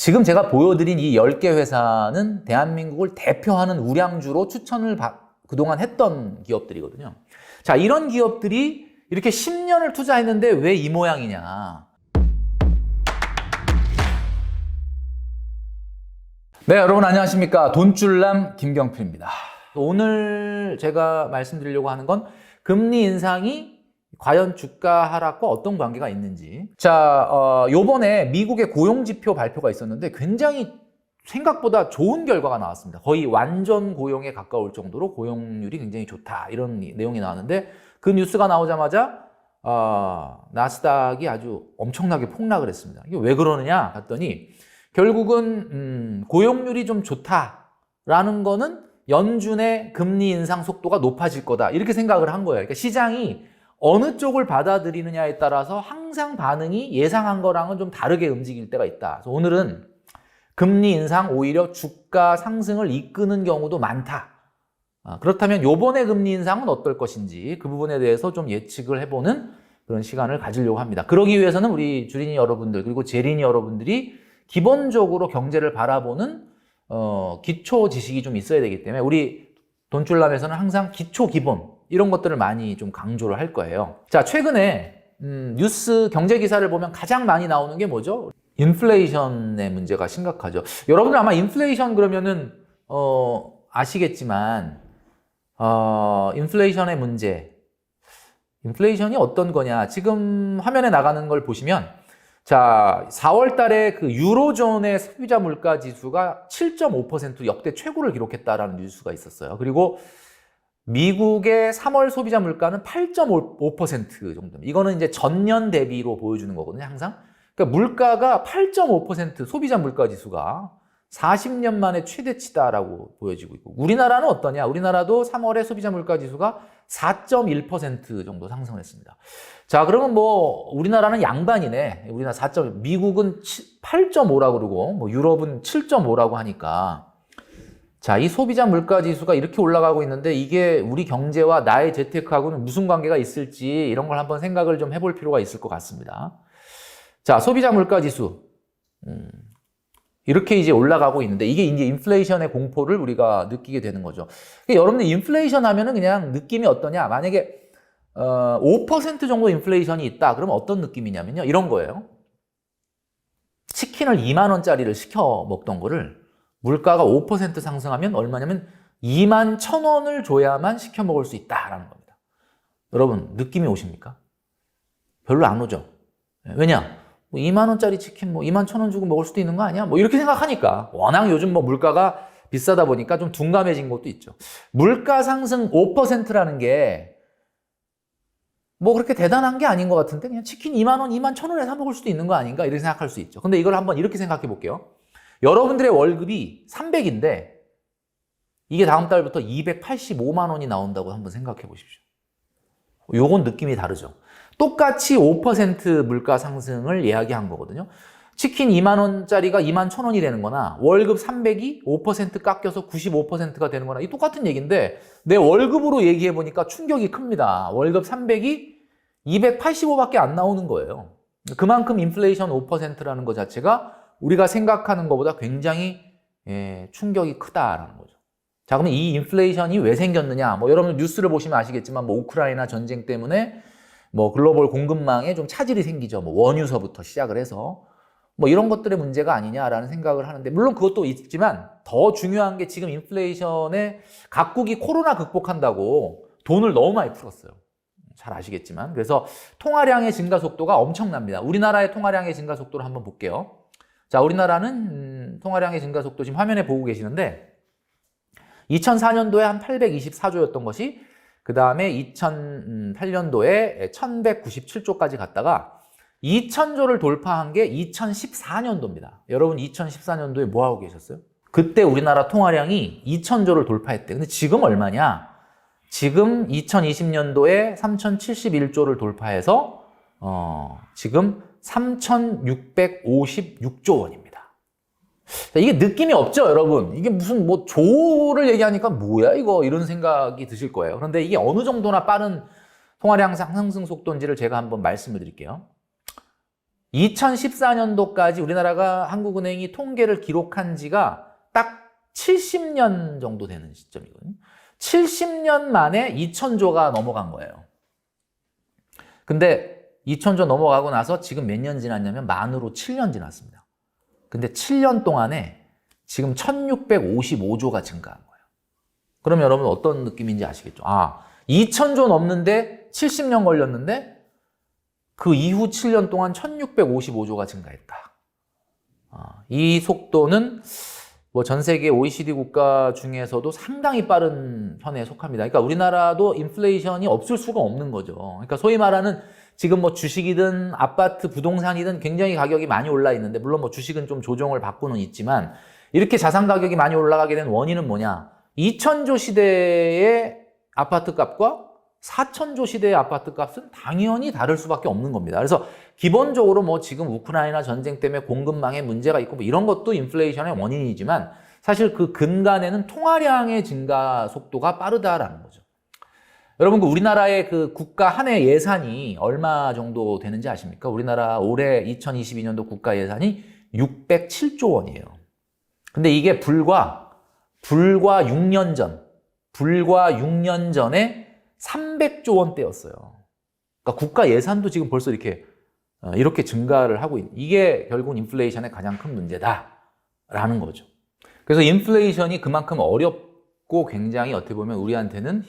지금 제가 보여드린 이 10개 회사는 대한민국을 대표하는 우량주로 추천을 그동안 했던 기업들이거든요. 자, 이런 기업들이 이렇게 10년을 투자했는데 왜 이 모양이냐. 네, 여러분 안녕하십니까. 돈줄남 김경필입니다. 오늘 제가 말씀드리려고 하는 건 금리 인상이 과연 주가 하락과 어떤 관계가 있는지. 자, 요번에 미국의 고용지표 발표가 있었는데 굉장히 생각보다 좋은 결과가 나왔습니다. 거의 완전 고용에 가까울 정도로 고용률이 굉장히 좋다. 이런 내용이 나왔는데 그 뉴스가 나오자마자 나스닥이 아주 엄청나게 폭락을 했습니다. 이게 왜 그러느냐 봤더니 결국은 고용률이 좀 좋다라는 거는 연준의 금리 인상 속도가 높아질 거다. 이렇게 생각을 한 거예요. 그러니까 시장이 어느 쪽을 받아들이느냐에 따라서 항상 반응이 예상한 거랑은 좀 다르게 움직일 때가 있다. 그래서 오늘은 금리 인상 오히려 주가 상승을 이끄는 경우도 많다. 그렇다면 요번에 금리 인상은 어떨 것인지 그 부분에 대해서 좀 예측을 해보는 그런 시간을 가지려고 합니다. 그러기 위해서는 우리 주린이 여러분들 그리고 재린이 여러분들이 기본적으로 경제를 바라보는 기초 지식이 좀 있어야 되기 때문에 우리 돈줄남에서는 항상 기초 기본 이런 것들을 많이 좀 강조를 할 거예요. 자, 최근에 뉴스 경제 기사를 보면 가장 많이 나오는 게 뭐죠? 인플레이션의 문제가 심각하죠. 여러분들 아마 인플레이션 그러면은 아시겠지만 인플레이션의 문제. 인플레이션이 어떤 거냐? 지금 화면에 나가는 걸 보시면 자, 4월 달에 그 유로존의 소비자 물가 지수가 7.5% 역대 최고를 기록했다라는 뉴스가 있었어요. 그리고 미국의 3월 소비자 물가는 8.5% 정도. 이거는 이제 전년 대비로 보여주는 거거든요, 항상. 그러니까 물가가 8.5% 소비자 물가 지수가 40년 만에 최대치다라고 보여지고 있고. 우리나라는 어떠냐? 우리나라도 3월에 소비자 물가 지수가 4.1% 정도 상승했습니다. 자, 그러면 뭐 우리나라는 양반이네. 우리나라 4. 미국은 8.5라고 그러고 뭐 유럽은 7.5라고 하니까 자, 이 소비자 물가 지수가 이렇게 올라가고 있는데 이게 우리 경제와 나의 재테크하고는 무슨 관계가 있을지 이런 걸 한번 생각을 좀 해볼 필요가 있을 것 같습니다. 자, 소비자 물가 지수. 이렇게 이제 올라가고 있는데 이게 이제 인플레이션의 공포를 우리가 느끼게 되는 거죠. 그러니까 여러분들 인플레이션 하면은 그냥 느낌이 어떠냐? 만약에 5% 정도 인플레이션이 있다. 그러면 어떤 느낌이냐면요. 이런 거예요. 치킨을 2만 원짜리를 시켜 먹던 거를 물가가 5% 상승하면 얼마냐면 2만 1,000원을 줘야만 시켜 먹을 수 있다라는 겁니다. 여러분 느낌이 오십니까? 별로 안 오죠. 왜냐? 뭐 2만 원짜리 치킨 뭐 2만 1,000원 주고 먹을 수도 있는 거 아니야? 뭐 이렇게 생각하니까 워낙 요즘 뭐 물가가 비싸다 보니까 좀 둔감해진 것도 있죠. 물가 상승 5%라는 게 뭐 그렇게 대단한 게 아닌 것 같은데 그냥 치킨 2만 원, 2만 1,000원에 사 먹을 수도 있는 거 아닌가 이렇게 생각할 수 있죠. 근데 이걸 한번 이렇게 생각해 볼게요. 여러분들의 월급이 300인데 이게 다음 달부터 285만 원이 나온다고 한번 생각해 보십시오. 요건 느낌이 다르죠. 똑같이 5% 물가 상승을 이야기한 거거든요. 치킨 2만 원짜리가 2만 1,000원이 되는 거나 월급 300이 5% 깎여서 95%가 되는 거나 이 똑같은 얘기인데 내 월급으로 얘기해 보니까 충격이 큽니다. 월급 300이 285밖에 안 나오는 거예요. 그만큼 인플레이션 5%라는 것 자체가 우리가 생각하는 것보다 굉장히 충격이 크다라는 거죠. 자, 그러면 이 인플레이션이 왜 생겼느냐? 뭐 여러분 뉴스를 보시면 아시겠지만 뭐 우크라이나 전쟁 때문에 뭐 글로벌 공급망에 좀 차질이 생기죠. 뭐 원유서부터 시작을 해서 뭐 이런 것들의 문제가 아니냐라는 생각을 하는데 물론 그것도 있지만 더 중요한 게 지금 인플레이션에 각국이 코로나 극복한다고 돈을 너무 많이 풀었어요. 잘 아시겠지만 그래서 통화량의 증가 속도가 엄청납니다. 우리나라의 통화량의 증가 속도를 한번 볼게요. 자, 우리나라는 통화량의 증가 속도 지금 화면에 보고 계시는데 2004년도에 한 824조였던 것이 그 다음에 2008년도에 1197조까지 갔다가 2000조를 돌파한 게 2014년도입니다. 여러분 2014년도에 뭐 하고 계셨어요? 그때 우리나라 통화량이 2000조를 돌파했대. 근데 지금 얼마냐? 지금 2020년도에 3071조를 돌파해서 지금 3656조 원입니다. 자, 이게 느낌이 없죠, 여러분? 이게 무슨 뭐 조를 얘기하니까 뭐야 이거 이런 생각이 드실 거예요. 그런데 이게 어느 정도나 빠른 통화량 상승 속도인지를 제가 한번 말씀을 드릴게요. 2014년도까지 우리나라가 한국은행이 통계를 기록한 지가 딱 70년 정도 되는 시점이거든요. 70년 만에 2,000조가 넘어간 거예요. 근데 2,000조 넘어가고 나서 지금 몇 년 지났냐면 만으로 7년 지났습니다. 근데 7년 동안에 지금 1,655조가 증가한 거예요. 그럼 여러분 어떤 느낌인지 아시겠죠? 2,000조 넘는데 70년 걸렸는데 그 이후 7년 동안 1,655조가 증가했다. 이 속도는 뭐 전 세계 OECD 국가 중에서도 상당히 빠른 편에 속합니다. 그러니까 우리나라도 인플레이션이 없을 수가 없는 거죠. 그러니까 소위 말하는 지금 뭐 주식이든 아파트, 부동산이든 굉장히 가격이 많이 올라 있는데, 물론 뭐 주식은 좀 조정을 받고는 있지만, 이렇게 자산 가격이 많이 올라가게 된 원인은 뭐냐? 2,000조 시대의 아파트 값과 4,000조 시대의 아파트 값은 당연히 다를 수밖에 없는 겁니다. 그래서 기본적으로 뭐 지금 우크라이나 전쟁 때문에 공급망에 문제가 있고 뭐 이런 것도 인플레이션의 원인이지만, 사실 그 근간에는 통화량의 증가 속도가 빠르다라는 거죠. 여러분, 우리나라의 그 국가 한 해 예산이 얼마 정도 되는지 아십니까? 우리나라 올해 2022년도 국가 예산이 607조 원이에요. 근데 이게 불과 6년 전에 300조 원대였어요. 그러니까 국가 예산도 지금 벌써 이렇게 증가를 하고 있는, 이게 결국 인플레이션의 가장 큰 문제다라는 거죠. 그래서 인플레이션이 그만큼 어렵고 굉장히 어떻게 보면 우리한테는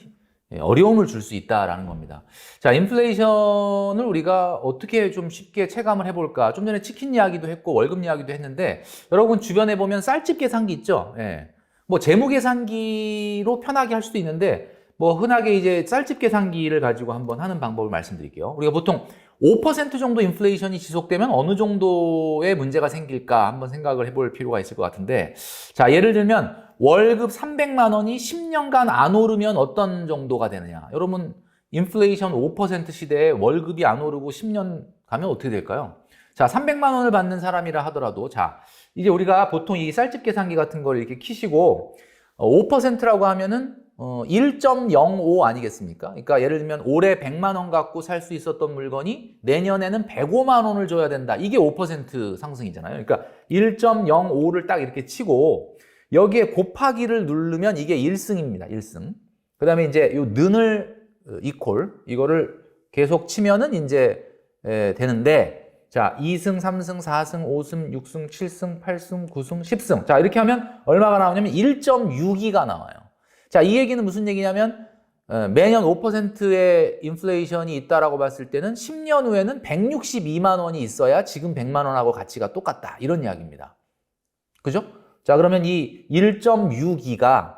어려움을 줄 수 있다라는 겁니다. 자, 인플레이션을 우리가 어떻게 좀 쉽게 체감을 해볼까? 좀 전에 치킨 이야기도 했고 월급 이야기도 했는데, 여러분 주변에 보면 쌀집 계산기 있죠? 예. 뭐 재무 계산기로 편하게 할 수도 있는데, 뭐 흔하게 이제 쌀집 계산기를 가지고 한번 하는 방법을 말씀드릴게요. 우리가 보통 5% 정도 인플레이션이 지속되면 어느 정도의 문제가 생길까 한번 생각을 해볼 필요가 있을 것 같은데, 자, 예를 들면 월급 300만 원이 10년간 안 오르면 어떤 정도가 되느냐? 여러분, 인플레이션 5% 시대에 월급이 안 오르고 10년 가면 어떻게 될까요? 자, 300만 원을 받는 사람이라 하더라도, 자, 이제 우리가 보통 이 쌀집 계산기 같은 걸 이렇게 키시고 5%라고 하면은 1.05 아니겠습니까? 그러니까 예를 들면 올해 100만 원 갖고 살 수 있었던 물건이 내년에는 105만 원을 줘야 된다. 이게 5% 상승이잖아요. 그러니까 1.05를 딱 이렇게 치고 여기에 곱하기를 누르면 이게 1승입니다. 1승. 그 다음에 이제 요 는을 이거를 계속 치면은 이제 되는데, 자, 2승, 3승, 4승, 5승, 6승, 7승, 8승, 9승, 10승. 자, 이렇게 하면 얼마가 나오냐면 1.62가 나와요. 자, 이 얘기는 무슨 얘기냐면 매년 5%의 인플레이션이 있다라고 봤을 때는 10년 후에는 162만 원이 있어야 지금 100만 원하고 가치가 똑같다. 이런 이야기입니다. 그죠? 자, 그러면 이 1.62가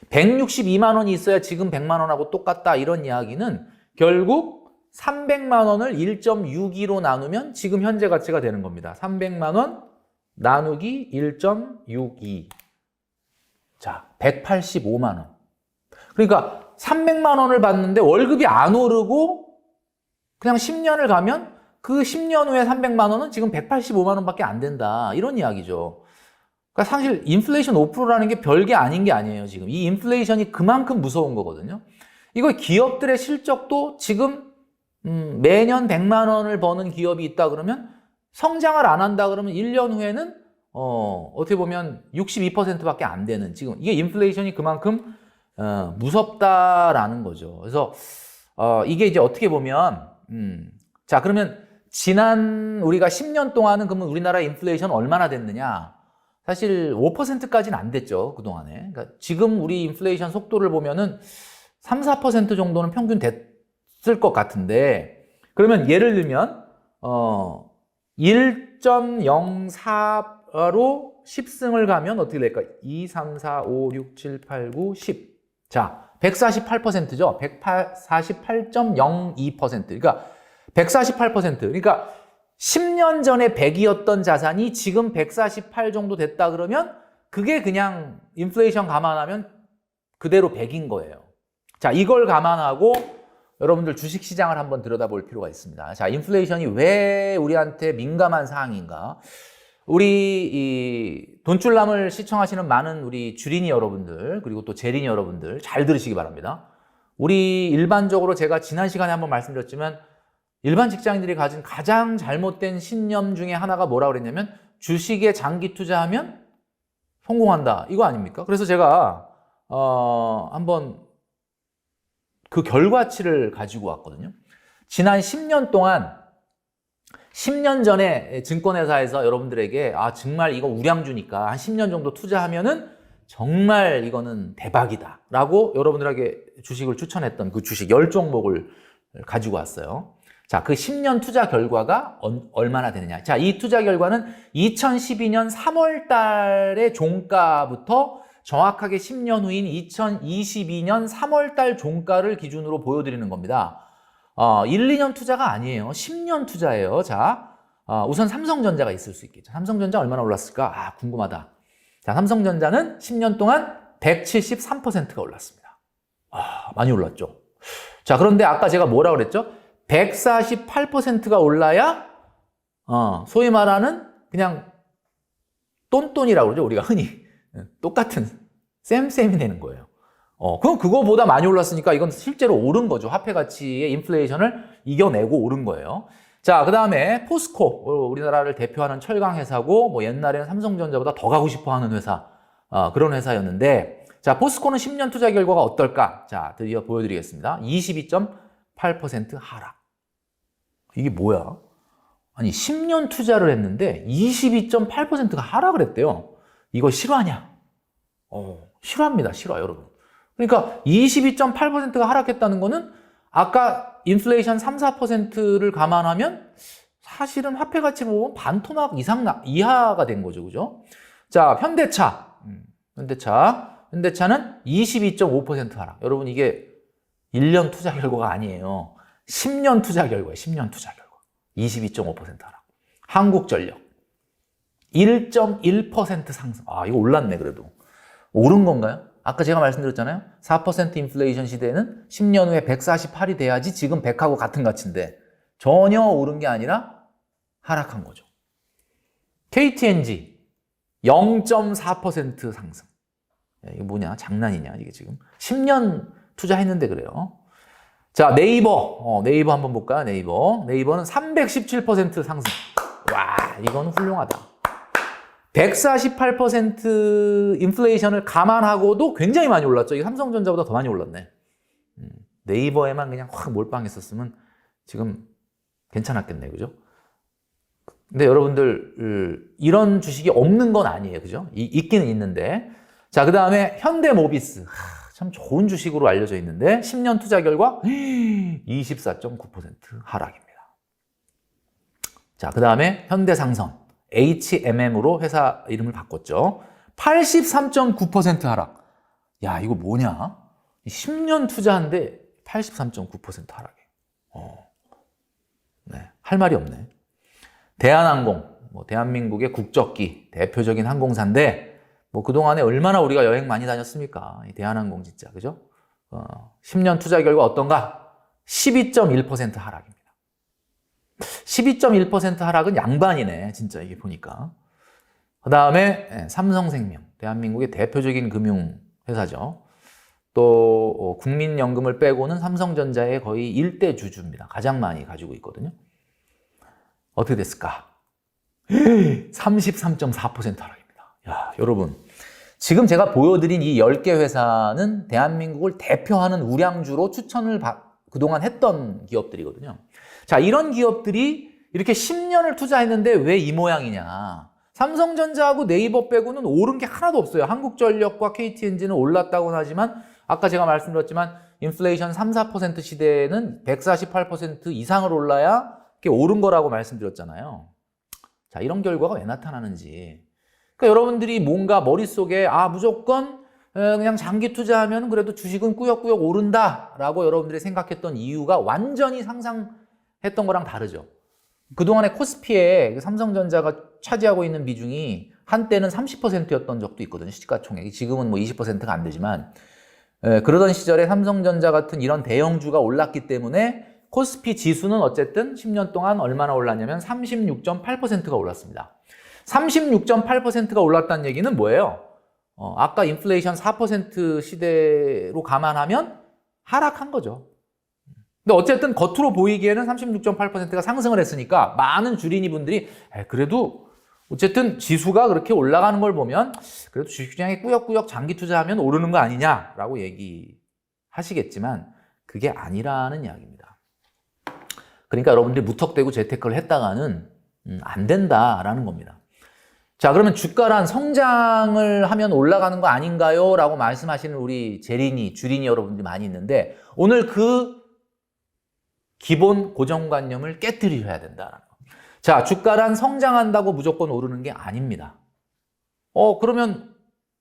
162만 원이 있어야 지금 100만 원하고 똑같다. 이런 이야기는 결국 300만 원을 1.62로 나누면 지금 현재 가치가 되는 겁니다. 300만 원 나누기 1.62. 자, 185만 원. 그러니까 300만 원을 받는데 월급이 안 오르고 그냥 10년을 가면 그 10년 후에 300만 원은 지금 185만 원밖에 안 된다. 이런 이야기죠. 그러니까 사실 인플레이션 5%라는 게 별게 아닌 게 아니에요. 지금 이 인플레이션이 그만큼 무서운 거거든요. 이거 기업들의 실적도 지금 매년 100만 원을 버는 기업이 있다 그러면, 성장을 안 한다 그러면 1년 후에는 어떻게 보면 62%밖에 안 되는, 지금 이게 인플레이션이 그만큼 무섭다라는 거죠. 그래서 이게 이제 어떻게 보면 자, 그러면 지난 우리가 10년 동안은 그러면 우리나라 인플레이션 얼마나 됐느냐? 사실 5%까지는 안 됐죠, 그동안에. 그러니까 지금 우리 인플레이션 속도를 보면은 3, 4% 정도는 평균 됐을 것 같은데, 그러면 예를 들면 1.04로 10승을 가면 어떻게 될까? 2, 3, 4, 5, 6, 7, 8, 9, 10. 자, 148%죠. 148.02%. 그러니까 148%. 그러니까 10년 전에 100이었던 자산이 지금 148 정도 됐다 그러면 그게 그냥 인플레이션 감안하면 그대로 100인 거예요. 자, 이걸 감안하고 여러분들 주식시장을 한번 들여다볼 필요가 있습니다. 자, 인플레이션이 왜 우리한테 민감한 사항인가? 우리 이 돈줄남을 시청하시는 많은 우리 주린이 여러분들, 그리고 또 재린이 여러분들 잘 들으시기 바랍니다. 우리 일반적으로 제가 지난 시간에 한번 말씀드렸지만 일반 직장인들이 가진 가장 잘못된 신념 중에 하나가 뭐라고 그랬냐면 주식에 장기 투자하면 성공한다. 이거 아닙니까? 그래서 제가 한번 그 결과치를 가지고 왔거든요. 지난 10년 동안 10년 전에 증권회사에서 여러분들에게 정말 이거 우량주니까 한 10년 정도 투자하면은 정말 이거는 대박이다 라고 여러분들에게 주식을 추천했던 그 주식 10종목을 가지고 왔어요. 자, 그 10년 투자 결과가 얼마나 되느냐. 자, 이 투자 결과는 2012년 3월 달의 종가부터 정확하게 10년 후인 2022년 3월 달 종가를 기준으로 보여드리는 겁니다. 1, 2년 투자가 아니에요. 10년 투자예요. 자, 우선 삼성전자가 있을 수 있겠죠. 삼성전자 얼마나 올랐을까? 궁금하다. 자, 삼성전자는 10년 동안 173%가 올랐습니다. 많이 올랐죠. 자, 그런데 아까 제가 뭐라고 그랬죠? 148%가 올라야 소위 말하는 그냥 똔똔이라고 그러죠. 우리가 흔히 똑같은 쌤이 되는 거예요. 그럼 그거보다 많이 올랐으니까 이건 실제로 오른 거죠. 화폐 가치의 인플레이션을 이겨내고 오른 거예요. 자, 그 다음에 포스코, 우리나라를 대표하는 철강 회사고 뭐 옛날에는 삼성전자보다 더 가고 싶어 하는 회사, 그런 회사였는데, 자, 포스코는 10년 투자 결과가 어떨까? 자, 드디어 보여드리겠습니다. 22.8% 하락. 이게 뭐야? 아니, 10년 투자를 했는데 22.8%가 하락을 했대요. 이거 실화냐? 실화입니다. 실화, 여러분. 그러니까 22.8%가 하락했다는 거는 아까 인플레이션 3, 4%를 감안하면 사실은 화폐 가치를 보면 반토막 이하가 된 거죠. 그죠? 자, 현대차는 22.5% 하락. 여러분, 이게 1년 투자 결과가 아니에요. 10년 투자 결과예요. 10년 투자 결과. 22.5% 하락. 한국전력 1.1% 상승. 이거 올랐네. 그래도 오른 건가요? 아까 제가 말씀드렸잖아요. 4% 인플레이션 시대에는 10년 후에 148이 돼야지 지금 100하고 같은 가치인데 전혀 오른 게 아니라 하락한 거죠. KTNG 0.4% 상승. 이게 뭐냐? 장난이냐? 이게 지금 10년 투자했는데 그래요. 자, 네이버 한번 볼까요? 네이버는 317% 상승. 와, 이건 훌륭하다. 148% 인플레이션을 감안하고도 굉장히 많이 올랐죠. 이게 삼성전자보다 더 많이 올랐네. 네이버에만 그냥 확 몰빵했었으면 지금 괜찮았겠네. 그죠? 근데 여러분들, 이런 주식이 없는 건 아니에요. 그죠? 있기는 있는데. 자, 그 다음에 현대모비스. 참 좋은 주식으로 알려져 있는데 10년 투자 결과 24.9% 하락입니다. 자, 그 다음에 현대상선 HMM으로 회사 이름을 바꿨죠. 83.9% 하락. 야, 이거 뭐냐? 10년 투자한데 83.9% 하락해. 네, 할 말이 없네. 대한항공, 대한민국의 국적기 대표적인 항공사인데 그동안에 얼마나 우리가 여행 많이 다녔습니까? 이 대한항공 진짜, 그죠? 10년 투자 결과 어떤가? 12.1% 하락입니다. 12.1% 하락은 양반이네, 진짜 이게 보니까. 그 다음에 삼성생명, 대한민국의 대표적인 금융회사죠. 또 국민연금을 빼고는 삼성전자의 거의 1대 주주입니다. 가장 많이 가지고 있거든요. 어떻게 됐을까? 33.4% 하락입니다. 야, 여러분. 지금 제가 보여드린 이 10개 회사는 대한민국을 대표하는 우량주로 추천을 그동안 했던 기업들이거든요. 자, 이런 기업들이 이렇게 10년을 투자했는데 왜 이 모양이냐. 삼성전자하고 네이버 빼고는 오른 게 하나도 없어요. 한국전력과 KTNG는 올랐다고는 하지만 아까 제가 말씀드렸지만 인플레이션 3, 4% 시대에는 148% 이상을 올라야 그게 오른 거라고 말씀드렸잖아요. 자, 이런 결과가 왜 나타나는지. 그러니까 여러분들이 뭔가 머릿속에 무조건 그냥 장기 투자하면 그래도 주식은 꾸역꾸역 오른다라고 여러분들이 생각했던 이유가 완전히 상상했던 거랑 다르죠. 그동안에 코스피에 삼성전자가 차지하고 있는 비중이 한때는 30%였던 적도 있거든요. 시가총액이. 지금은 20%가 안 되지만 그러던 시절에 삼성전자 같은 이런 대형주가 올랐기 때문에 코스피 지수는 어쨌든 10년 동안 얼마나 올랐냐면 36.8%가 올랐습니다. 36.8%가 올랐다는 얘기는 뭐예요? 아까 인플레이션 4% 시대로 감안하면 하락한 거죠. 근데 어쨌든 겉으로 보이기에는 36.8%가 상승을 했으니까 많은 주린이 분들이 그래도 어쨌든 지수가 그렇게 올라가는 걸 보면 그래도 주식시장에 꾸역꾸역 장기 투자하면 오르는 거 아니냐라고 얘기하시겠지만 그게 아니라는 이야기입니다. 그러니까 여러분들이 무턱대고 재테크를 했다가는 안 된다라는 겁니다. 자, 그러면 주가란 성장을 하면 올라가는 거 아닌가요? 라고 말씀하시는 우리 주린이 여러분들이 많이 있는데 오늘 그 기본 고정관념을 깨뜨리셔야 된다라는 거. 자, 주가란 성장한다고 무조건 오르는 게 아닙니다. 그러면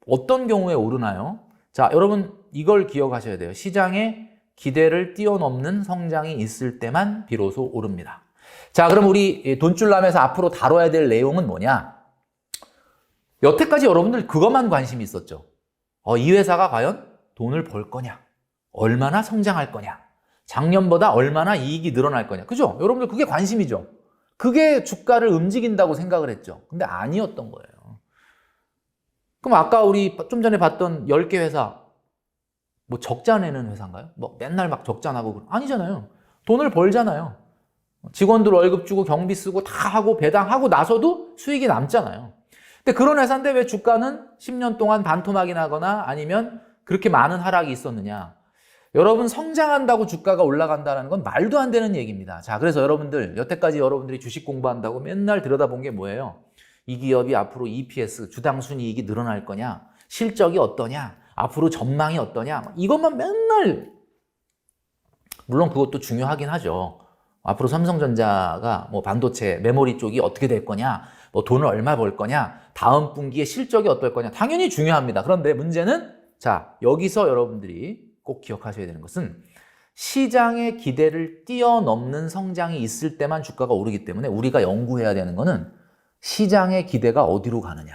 어떤 경우에 오르나요? 자, 여러분 이걸 기억하셔야 돼요. 시장에 기대를 뛰어넘는 성장이 있을 때만 비로소 오릅니다. 자, 그럼 우리 돈줄람에서 앞으로 다뤄야 될 내용은 뭐냐? 여태까지 여러분들 그것만 관심이 있었죠. 이 회사가 과연 돈을 벌 거냐? 얼마나 성장할 거냐? 작년보다 얼마나 이익이 늘어날 거냐? 그죠? 여러분들 그게 관심이죠. 그게 주가를 움직인다고 생각을 했죠. 근데 아니었던 거예요. 그럼 아까 우리 좀 전에 봤던 10개 회사, 뭐 적자 내는 회사인가요? 뭐 맨날 막 적자 나고 아니잖아요. 돈을 벌잖아요. 직원들 월급 주고 경비 쓰고 다 하고 배당하고 나서도 수익이 남잖아요. 근데 그런 회사인데 왜 주가는 10년 동안 반토막이 나거나 아니면 그렇게 많은 하락이 있었느냐? 여러분 성장한다고 주가가 올라간다는 건 말도 안 되는 얘기입니다. 자, 그래서 여러분들 여태까지 여러분들이 주식 공부한다고 맨날 들여다본 게 뭐예요? 이 기업이 앞으로 EPS, 주당 순이익이 늘어날 거냐? 실적이 어떠냐? 앞으로 전망이 어떠냐? 이것만 맨날, 물론 그것도 중요하긴 하죠. 앞으로 삼성전자가 뭐 반도체, 메모리 쪽이 어떻게 될 거냐? 뭐 돈을 얼마 벌 거냐? 다음 분기에 실적이 어떨 거냐? 당연히 중요합니다. 그런데 문제는 자, 여기서 여러분들이 꼭 기억하셔야 되는 것은 시장의 기대를 뛰어넘는 성장이 있을 때만 주가가 오르기 때문에 우리가 연구해야 되는 거는 시장의 기대가 어디로 가느냐.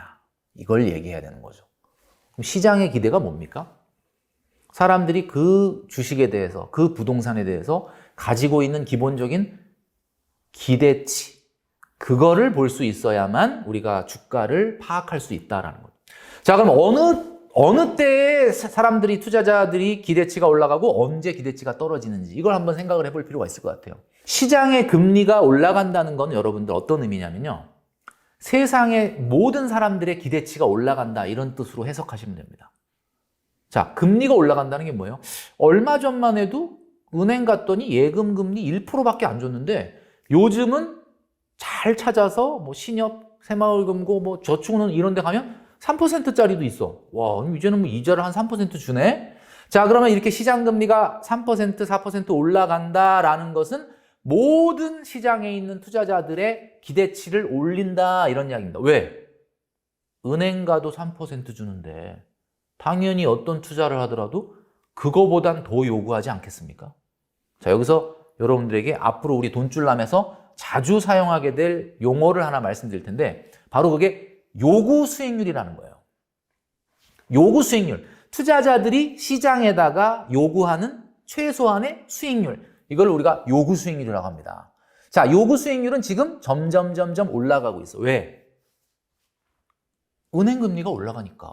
이걸 얘기해야 되는 거죠. 그럼 시장의 기대가 뭡니까? 사람들이 그 주식에 대해서, 그 부동산에 대해서 가지고 있는 기본적인 기대치, 그거를 볼 수 있어야만 우리가 주가를 파악할 수 있다라는 거죠. 자, 그럼 어느 때에 사람들이, 투자자들이 기대치가 올라가고 언제 기대치가 떨어지는지 이걸 한번 생각을 해볼 필요가 있을 것 같아요. 시장의 금리가 올라간다는 건 여러분들 어떤 의미냐면요. 세상의 모든 사람들의 기대치가 올라간다 이런 뜻으로 해석하시면 됩니다. 자, 금리가 올라간다는 게 뭐예요? 얼마 전만 해도 은행 갔더니 예금 금리 1%밖에 안 줬는데 요즘은 잘 찾아서 뭐 신협, 새마을금고, 뭐 저축은행 이런 데 가면 3%짜리도 있어. 와, 이제는 뭐 이자를 한 3% 주네? 자, 그러면 이렇게 시장 금리가 3%, 4% 올라간다라는 것은 모든 시장에 있는 투자자들의 기대치를 올린다 이런 이야기입니다. 왜? 은행 가도 3% 주는데 당연히 어떤 투자를 하더라도 그거보단 더 요구하지 않겠습니까? 자, 여기서 여러분들에게 앞으로 우리 돈줄람에서 자주 사용하게 될 용어를 하나 말씀드릴 텐데 바로 그게 요구 수익률이라는 거예요. 요구 수익률. 투자자들이 시장에다가 요구하는 최소한의 수익률. 이걸 우리가 요구 수익률이라고 합니다. 자, 요구 수익률은 지금 점점 올라가고 있어. 왜? 은행 금리가 올라가니까.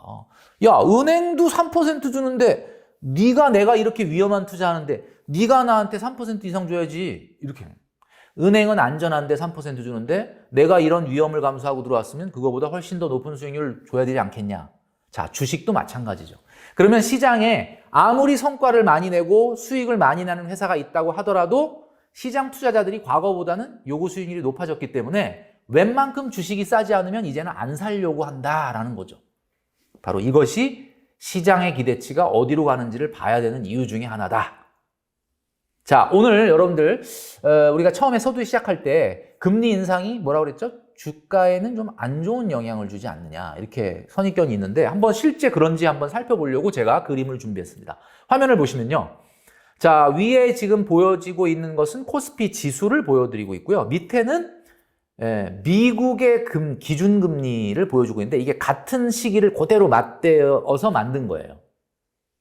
야, 은행도 3% 주는데 내가 이렇게 위험한 투자하는데 네가 나한테 3% 이상 줘야지. 이렇게. 은행은 안전한데 3% 주는데 내가 이런 위험을 감수하고 들어왔으면 그거보다 훨씬 더 높은 수익률을 줘야 되지 않겠냐. 자, 주식도 마찬가지죠. 그러면 시장에 아무리 성과를 많이 내고 수익을 많이 나는 회사가 있다고 하더라도 시장 투자자들이 과거보다는 요구 수익률이 높아졌기 때문에 웬만큼 주식이 싸지 않으면 이제는 안 사려고 한다라는 거죠. 바로 이것이 시장의 기대치가 어디로 가는지를 봐야 되는 이유 중에 하나다. 자, 오늘 여러분들 우리가 처음에 서두에 시작할 때 금리 인상이 뭐라고 그랬죠? 주가에는 좀 안 좋은 영향을 주지 않느냐 이렇게 선입견이 있는데 한번 실제 그런지 한번 살펴보려고 제가 그림을 준비했습니다. 화면을 보시면요. 자, 위에 지금 보여지고 있는 것은 코스피 지수를 보여드리고 있고요. 밑에는 미국의 기준금리를 보여주고 있는데 이게 같은 시기를 그대로 맞대어서 만든 거예요.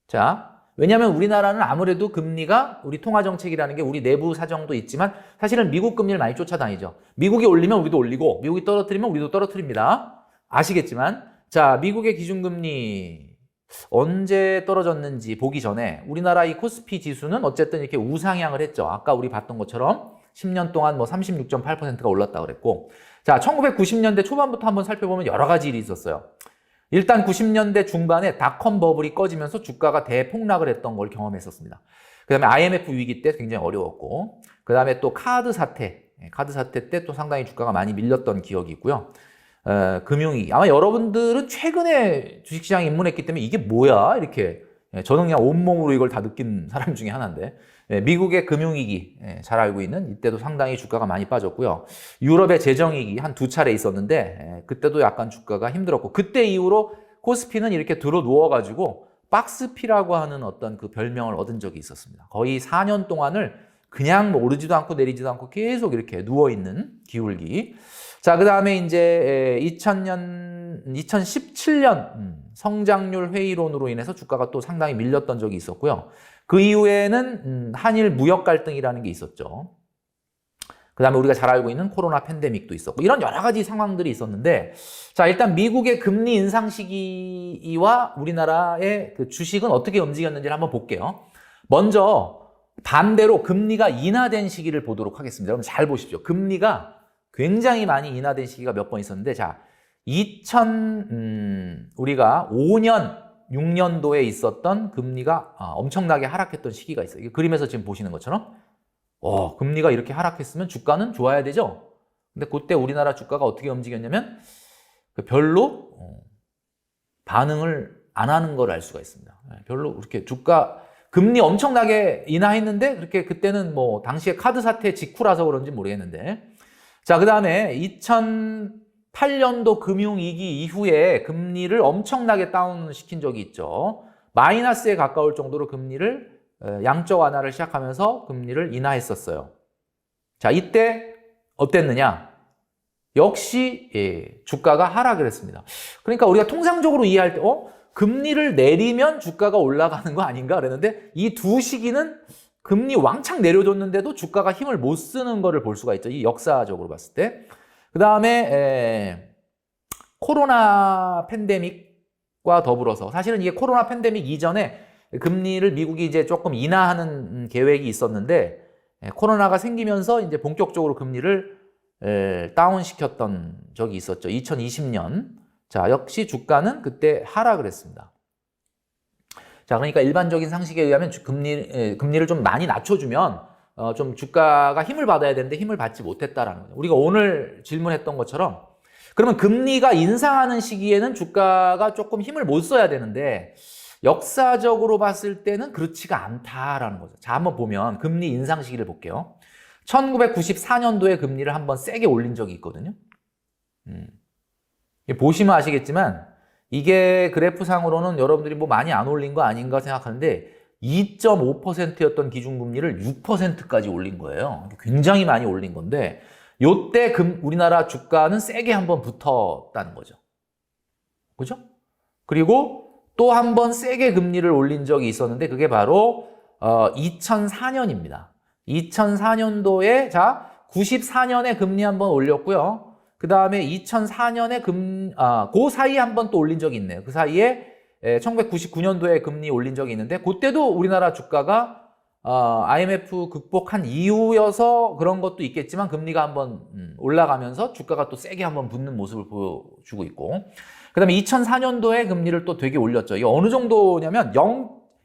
자, 왜냐하면 우리나라는 아무래도 금리가 우리 통화정책이라는 게 우리 내부 사정도 있지만 사실은 미국 금리를 많이 쫓아다니죠. 미국이 올리면 우리도 올리고 미국이 떨어뜨리면 우리도 떨어뜨립니다. 아시겠지만 자, 미국의 기준금리 언제 떨어졌는지 보기 전에 우리나라 이 코스피 지수는 어쨌든 이렇게 우상향을 했죠. 아까 우리 봤던 것처럼 10년 동안 뭐 36.8%가 올랐다 그랬고, 자, 1990년대 초반부터 한번 살펴보면 여러 가지 일이 있었어요. 일단 90년대 중반에 닷컴 버블이 꺼지면서 주가가 대폭락을 했던 걸 경험했었습니다. 그 다음에 IMF 위기 때 굉장히 어려웠고, 그 다음에 또 카드 사태 때 또 상당히 주가가 많이 밀렸던 기억이 있고요. 금융위기. 아마 여러분들은 최근에 주식시장에 입문했기 때문에 이게 뭐야? 이렇게. 저는 그냥 온몸으로 이걸 다 느낀 사람 중에 하나인데. 미국의 금융위기 잘 알고 있는 이때도 상당히 주가가 많이 빠졌고요. 유럽의 재정위기 한 2차례 있었는데 그때도 약간 주가가 힘들었고, 그때 이후로 코스피는 이렇게 들어 누워가지고 박스피라고 하는 어떤 그 별명을 얻은 적이 있었습니다. 거의 4년 동안을 그냥 뭐 오르지도 않고 내리지도 않고 계속 이렇게 누워있는 기울기. 자, 그 다음에 이제 2017년 성장률 회의론으로 인해서 주가가 또 상당히 밀렸던 적이 있었고요. 그 이후에는 한일 무역 갈등이라는 게 있었죠. 그 다음에 우리가 잘 알고 있는 코로나 팬데믹도 있었고, 이런 여러 가지 상황들이 있었는데, 자, 일단 미국의 금리 인상 시기와 우리나라의 그 주식은 어떻게 움직였는지를 한번 볼게요. 먼저 반대로 금리가 인하된 시기를 보도록 하겠습니다. 여러분 잘 보십시오. 금리가 굉장히 많이 인하된 시기가 몇 번 있었는데, 자, 우리가 5년, 6년도에 있었던 금리가 엄청나게 하락했던 시기가 있어요. 이 그림에서 지금 보시는 것처럼 금리가 이렇게 하락했으면 주가는 좋아야 되죠. 근데 그때 우리나라 주가가 어떻게 움직였냐면 별로 반응을 안 하는 걸 알 수가 있습니다. 별로 그렇게 주가 금리 엄청나게 인하했는데 그렇게 그때는 뭐 당시에 카드 사태 직후라서 그런지 모르겠는데, 자, 그 다음에 2008년도 금융위기 이후에 금리를 엄청나게 다운시킨 적이 있죠. 마이너스에 가까울 정도로 금리를 양적 완화를 시작하면서 금리를 인하했었어요. 자, 이때 어땠느냐? 역시 주가가 하락을 했습니다. 그러니까 우리가 통상적으로 이해할 때 금리를 내리면 주가가 올라가는 거 아닌가 그랬는데, 이 두 시기는 금리 왕창 내려줬는데도 주가가 힘을 못 쓰는 거를 볼 수가 있죠. 이 역사적으로 봤을 때. 그 다음에 코로나 팬데믹과 더불어서, 사실은 이게 코로나 팬데믹 이전에 금리를 미국이 이제 조금 인하하는 계획이 있었는데, 코로나가 생기면서 이제 본격적으로 금리를 다운시켰던 적이 있었죠. 2020년. 자, 역시 주가는 그때 하락을 했습니다. 자, 그러니까 일반적인 상식에 의하면 금리를 좀 많이 낮춰주면 좀 주가가 힘을 받아야 되는데 힘을 받지 못했다라는 거죠. 우리가 오늘 질문했던 것처럼, 그러면 금리가 인상하는 시기에는 주가가 조금 힘을 못 써야 되는데 역사적으로 봤을 때는 그렇지가 않다라는 거죠. 자, 한번 보면 금리 인상 시기를 볼게요. 1994년도에 금리를 한번 세게 올린 적이 있거든요. 보시면 아시겠지만 이게 그래프상으로는 여러분들이 뭐 많이 안 올린 거 아닌가 생각하는데 2.5%였던 기준금리를 6%까지 올린 거예요. 굉장히 많이 올린 건데, 요때 우리나라 주가는 세게 한번 붙었다는 거죠. 그죠? 그리고 또 한 번 세게 금리를 올린 적이 있었는데 그게 바로 2004년입니다. 2004년도에, 자, 94년에 금리 한번 올렸고요. 그 다음에 2004년에 그 사이에 한번 또 올린 적이 있네요. 그 사이에 1999년도에 금리 올린 적이 있는데, 그때도 우리나라 주가가 IMF 극복한 이후여서 그런 것도 있겠지만 금리가 한번 올라가면서 주가가 또 세게 한번 붙는 모습을 보여주고 있고, 그 다음에 2004년도에 금리를 또 되게 올렸죠. 이게 어느 정도냐면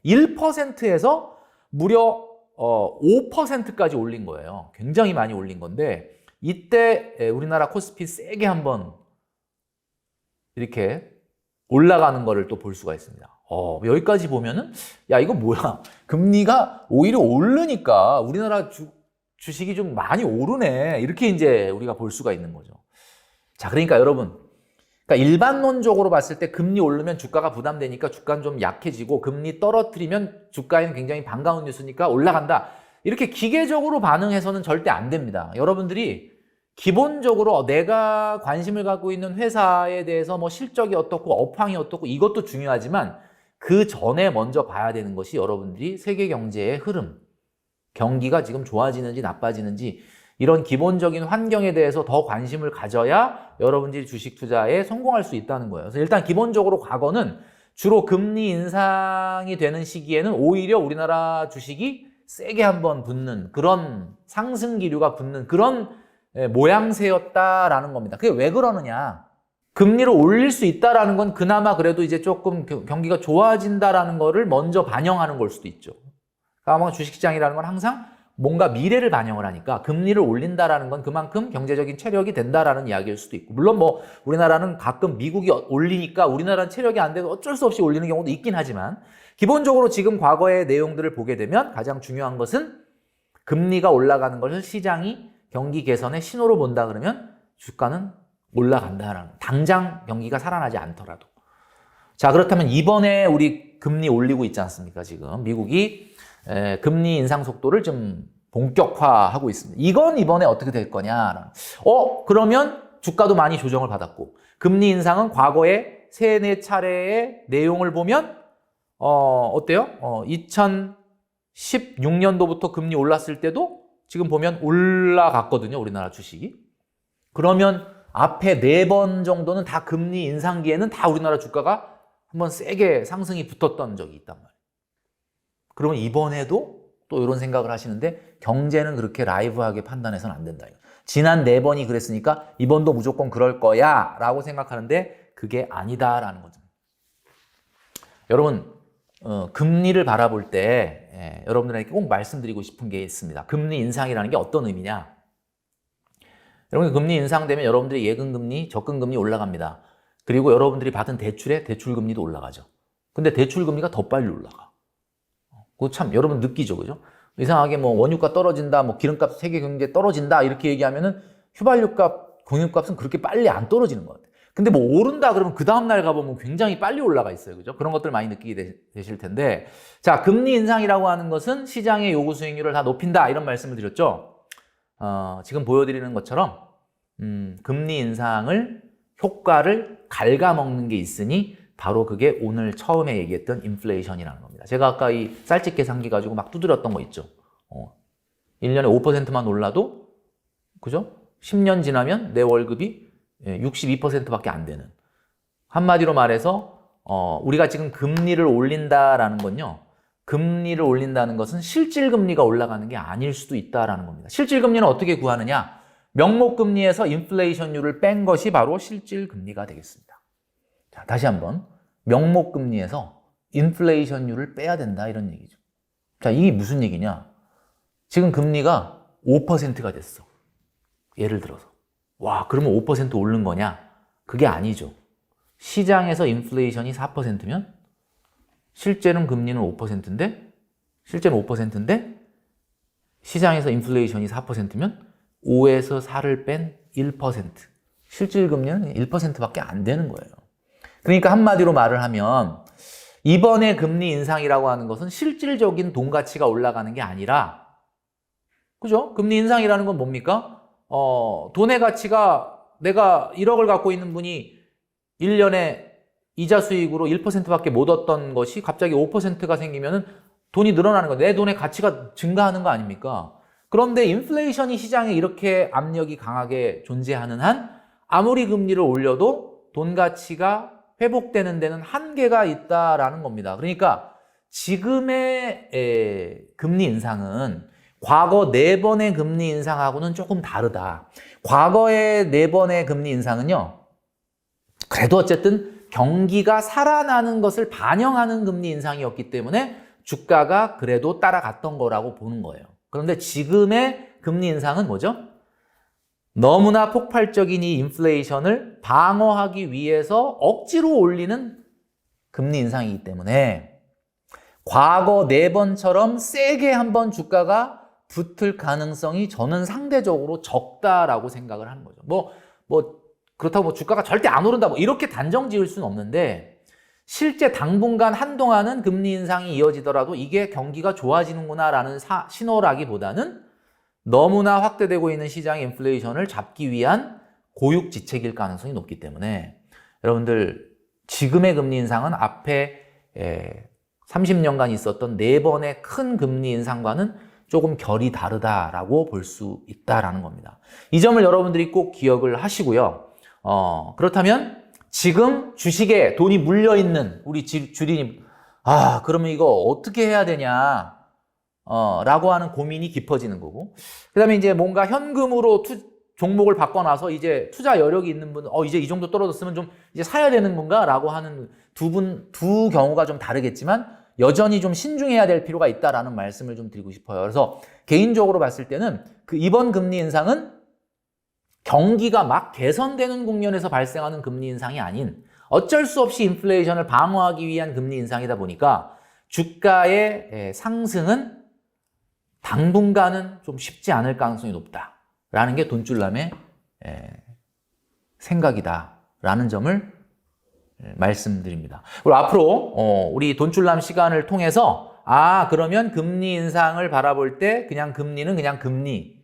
1%에서 무려 5%까지 올린 거예요. 굉장히 많이 올린 건데, 이때 우리나라 코스피 세게 한번 이렇게 올라가는 거를 또 볼 수가 있습니다. 여기까지 보면은, 야, 이거 뭐야? 금리가 오히려 오르니까 우리나라 주식이 좀 많이 오르네. 이렇게 이제 우리가 볼 수가 있는 거죠. 자, 그러니까 여러분, 그러니까 일반론적으로 봤을 때 금리 오르면 주가가 부담되니까 주가는 좀 약해지고, 금리 떨어뜨리면 주가에는 굉장히 반가운 뉴스니까 올라간다. 이렇게 기계적으로 반응해서는 절대 안 됩니다. 여러분들이 기본적으로 내가 관심을 갖고 있는 회사에 대해서 뭐 실적이 어떻고 업황이 어떻고 이것도 중요하지만, 그 전에 먼저 봐야 되는 것이 여러분들이 세계 경제의 흐름, 경기가 지금 좋아지는지 나빠지는지, 이런 기본적인 환경에 대해서 더 관심을 가져야 여러분들이 주식 투자에 성공할 수 있다는 거예요. 그래서 일단 기본적으로 과거는 주로 금리 인상이 되는 시기에는 오히려 우리나라 주식이 세게 한번 붙는 그런 상승 기류가 붙는 그런 모양새였다라는 겁니다. 그게 왜 그러느냐? 금리를 올릴 수 있다라는 건 그나마 그래도 이제 조금 경기가 좋아진다라는 거를 먼저 반영하는 걸 수도 있죠. 아마 주식시장이라는 건 항상 뭔가 미래를 반영을 하니까 금리를 올린다라는 건 그만큼 경제적인 체력이 된다라는 이야기일 수도 있고, 물론 뭐 우리나라는 가끔 미국이 올리니까 우리나라는 체력이 안 돼도 어쩔 수 없이 올리는 경우도 있긴 하지만, 기본적으로 지금 과거의 내용들을 보게 되면 가장 중요한 것은 금리가 올라가는 것을 시장이 경기 개선의 신호로 본다 그러면 주가는 올라간다라는, 당장 경기가 살아나지 않더라도. 자, 그렇다면 이번에 우리 금리 올리고 있지 않습니까? 지금 미국이 금리 인상 속도를 좀 본격화하고 있습니다. 이건 이번에 어떻게 될 거냐? 그러면 주가도 많이 조정을 받았고, 금리 인상은 과거에 3, 4차례의 내용을 보면 어때요? 2016년도부터 금리 올랐을 때도 지금 보면 올라갔거든요, 우리나라 주식이. 그러면 앞에 4번 정도는 다 금리 인상기에는 다 우리나라 주가가 한번 세게 상승이 붙었던 적이 있단 말이에요. 그러면 이번에도 또 이런 생각을 하시는데, 경제는 그렇게 라이브하게 판단해서는 안 된다. 지난 4번이 그랬으니까 이번도 무조건 그럴 거야 라고 생각하는데 그게 아니다라는 거죠. 여러분, 금리를 바라볼 때 여러분들에게 꼭 말씀드리고 싶은 게 있습니다. 금리 인상이라는 게 어떤 의미냐? 여러분, 금리 인상되면 여러분들의 예금금리, 적금금리 올라갑니다. 그리고 여러분들이 받은 대출의 대출금리도 올라가죠. 근데 대출금리가 더 빨리 올라가. 그거 참 여러분 느끼죠, 그죠? 이상하게 뭐 원유가 떨어진다, 뭐 기름값, 세계 경제 떨어진다 이렇게 얘기하면은 휘발유값, 공유값은 그렇게 빨리 안 떨어지는 것 같아요. 근데 뭐 오른다 그러면 그 다음날 가보면 굉장히 빨리 올라가 있어요. 그죠? 그런 것들 많이 느끼게 되실 텐데. 자, 금리 인상이라고 하는 것은 시장의 요구 수익률을 다 높인다. 이런 말씀을 드렸죠. 지금 보여드리는 것처럼, 금리 인상을, 효과를 갉아먹는 게 있으니 바로 그게 오늘 처음에 얘기했던 인플레이션이라는 겁니다. 제가 아까 이 쌀집 계산기 가지고 막 두드렸던 거 있죠. 1년에 5%만 올라도, 그죠? 10년 지나면 내 월급이 62%밖에 안 되는. 한마디로 말해서 우리가 지금 금리를 올린다라는 건요, 금리를 올린다는 것은 실질금리가 올라가는 게 아닐 수도 있다라는 겁니다. 실질금리는 어떻게 구하느냐? 명목금리에서 인플레이션율을 뺀 것이 바로 실질금리가 되겠습니다. 자, 다시 한번, 명목금리에서 인플레이션율을 빼야 된다, 이런 얘기죠. 자, 이게 무슨 얘기냐? 지금 금리가 5%가 됐어. 예를 들어서. 와, 그러면 5% 오른 거냐? 그게 아니죠. 시장에서 인플레이션이 4%면 실제는 금리는 5%인데, 실제는 5%인데 시장에서 인플레이션이 4%면 5에서 4를 뺀 1%. 실질 금리는 1%밖에 안 되는 거예요. 그러니까 한마디로 말을 하면 이번에 금리 인상이라고 하는 것은 실질적인 돈 가치가 올라가는 게 아니라, 그죠? 금리 인상이라는 건 뭡니까? 돈의 가치가, 내가 1억을 갖고 있는 분이 1년에 이자 수익으로 1%밖에 못 얻던 것이 갑자기 5%가 생기면은 돈이 늘어나는 거예요. 내 돈의 가치가 증가하는 거 아닙니까? 그런데 인플레이션이 시장에 이렇게 압력이 강하게 존재하는 한 아무리 금리를 올려도 돈 가치가 회복되는 데는 한계가 있다라는 겁니다. 그러니까 지금의 금리 인상은 과거 4번의 금리 인상하고는 조금 다르다. 과거의 4번의 금리 인상은요, 그래도 어쨌든 경기가 살아나는 것을 반영하는 금리 인상이었기 때문에 주가가 그래도 따라갔던 거라고 보는 거예요. 그런데 지금의 금리 인상은 뭐죠? 너무나 폭발적인 이 인플레이션을 방어하기 위해서 억지로 올리는 금리 인상이기 때문에 과거 4번처럼 세게 한번 주가가 붙을 가능성이 저는 상대적으로 적다라고 생각을 하는 거죠. 그렇다고 뭐 주가가 절대 안 오른다, 뭐 이렇게 단정 지을 수는 없는데, 실제 당분간 한동안은 금리 인상이 이어지더라도 이게 경기가 좋아지는구나라는 신호라기보다는 너무나 확대되고 있는 시장의 인플레이션을 잡기 위한 고육지책일 가능성이 높기 때문에, 여러분들 지금의 금리 인상은 앞에 30년간 있었던 4번의 큰 금리 인상과는 조금 결이 다르다라고 볼 수 있다라는 겁니다. 이 점을 여러분들이 꼭 기억을 하시고요. 그렇다면 지금 주식에 돈이 물려있는 우리 주리님, 그러면 이거 어떻게 해야 되냐, 라고 하는 고민이 깊어지는 거고, 그 다음에 이제 뭔가 현금으로 종목을 바꿔놔서 이제 투자 여력이 있는 분, 이제 이 정도 떨어졌으면 좀 이제 사야 되는 건가? 라고 하는 두 경우가 좀 다르겠지만, 여전히 좀 신중해야 될 필요가 있다라는 말씀을 좀 드리고 싶어요. 그래서 개인적으로 봤을 때는 그 이번 금리 인상은 경기가 막 개선되는 국면에서 발생하는 금리 인상이 아닌 어쩔 수 없이 인플레이션을 방어하기 위한 금리 인상이다 보니까 주가의 상승은 당분간은 좀 쉽지 않을 가능성이 높다라는 게 돈줄남의 생각이다라는 점을 말씀드립니다. 그리고 앞으로 우리 돈줄남 시간을 통해서 그러면 금리 인상을 바라볼 때 그냥 금리는 그냥 금리,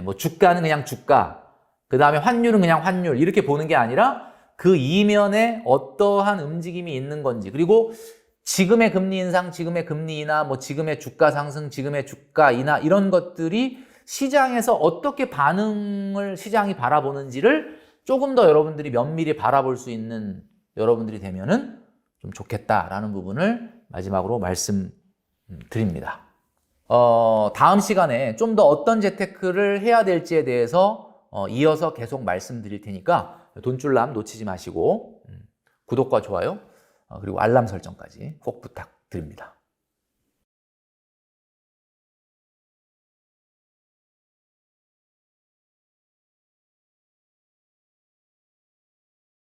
뭐 주가는 그냥 주가, 그 다음에 환율은 그냥 환율 이렇게 보는 게 아니라 그 이면에 어떠한 움직임이 있는 건지, 그리고 지금의 금리 인상, 지금의 금리 인하, 뭐 지금의 주가 상승, 지금의 주가 인하 이런 것들이 시장에서 어떻게 반응을 시장이 바라보는지를 조금 더 여러분들이 면밀히 바라볼 수 있는 여러분들이 되면은 좀 좋겠다라는 부분을 마지막으로 말씀드립니다. 다음 시간에 좀 더 어떤 재테크를 해야 될지에 대해서 이어서 계속 말씀드릴 테니까 돈줄남 놓치지 마시고 구독과 좋아요 그리고 알람 설정까지 꼭 부탁드립니다.